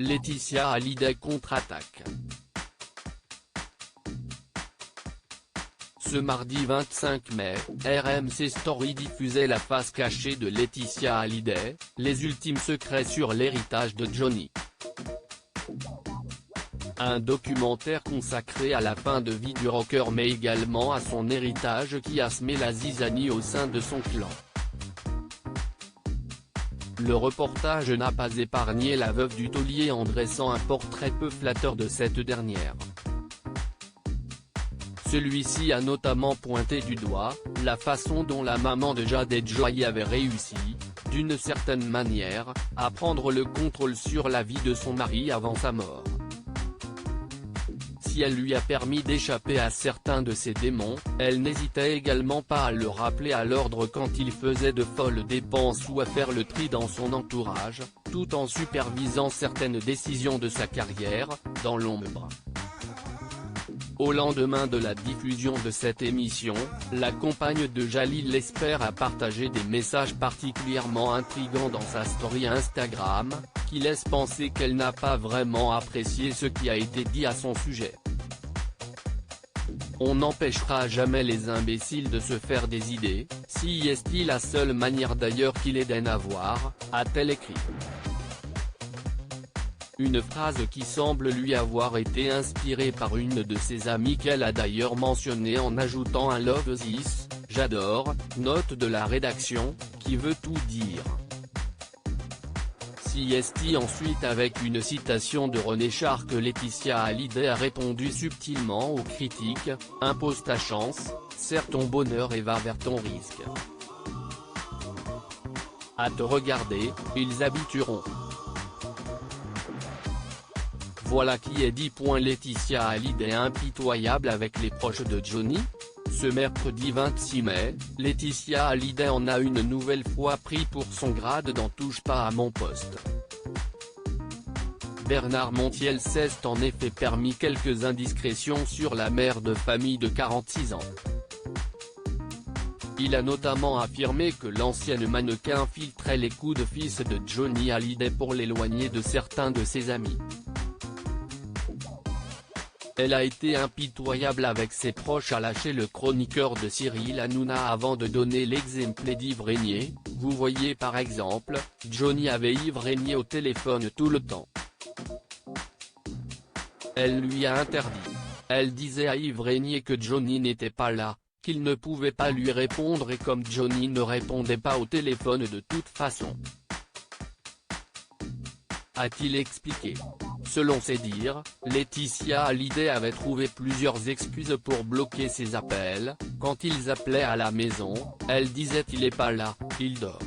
Laetitia Hallyday contre-attaque. Ce mardi 25 mai, RMC Story diffusait la face cachée de Laetitia Hallyday, les ultimes secrets sur l'héritage de Johnny. Un documentaire consacré à la fin de vie du rocker mais également à son héritage qui a semé la zizanie au sein de son clan. Le reportage n'a pas épargné la veuve du taulier en dressant un portrait peu flatteur de cette dernière. Celui-ci a notamment pointé du doigt la façon dont la maman de Jade et Joey avait réussi, d'une certaine manière, à prendre le contrôle sur la vie de son mari avant sa mort. Si elle lui a permis d'échapper à certains de ses démons, elle n'hésitait également pas à le rappeler à l'ordre quand il faisait de folles dépenses ou à faire le tri dans son entourage, tout en supervisant certaines décisions de sa carrière, dans l'ombre. Au lendemain de la diffusion de cette émission, la compagne de Jalil espère a partagé des messages particulièrement intrigants dans sa story Instagram, qui laissent penser qu'elle n'a pas vraiment apprécié ce qui a été dit à son sujet. On n'empêchera jamais les imbéciles de se faire des idées, si est-il la seule manière d'ailleurs qu'il ait d'en avoir, a-t-elle écrit. Une phrase qui semble lui avoir été inspirée par une de ses amies qu'elle a d'ailleurs mentionnée en ajoutant un Love this, j'adore, note de la rédaction, qui veut tout dire. CST ensuite avec une citation de René Char que Laetitia Hallyday a répondu subtilement aux critiques, impose ta chance, serre ton bonheur et va vers ton risque. À te regarder, ils habitueront. Voilà qui est dit. Laetitia Hallyday impitoyable avec les proches de Johnny. Ce mercredi 26 mai, Laetitia Hallyday en a une nouvelle fois pris pour son grade dans Touche pas à mon poste. Bernard Montiel s'est en effet permis quelques indiscrétions sur la mère de famille de 46 ans. Il a notamment affirmé que l'ancienne mannequin filtrait les coups de fils de Johnny Hallyday pour l'éloigner de certains de ses amis. Elle a été impitoyable avec ses proches a lâché le chroniqueur de Cyril Hanouna avant de donner l'exemple d'Yves Régnier. Vous voyez par exemple, Johnny avait Yves Régnier au téléphone tout le temps. Elle lui a interdit. Elle disait à Yves Régnier que Johnny n'était pas là, qu'il ne pouvait pas lui répondre et comme Johnny ne répondait pas au téléphone de toute façon. A-t-il expliqué. Selon ses dires, Laetitia Hallyday avait trouvé plusieurs excuses pour bloquer ses appels. Quand ils appelaient à la maison, elle disait il est pas là, il dort.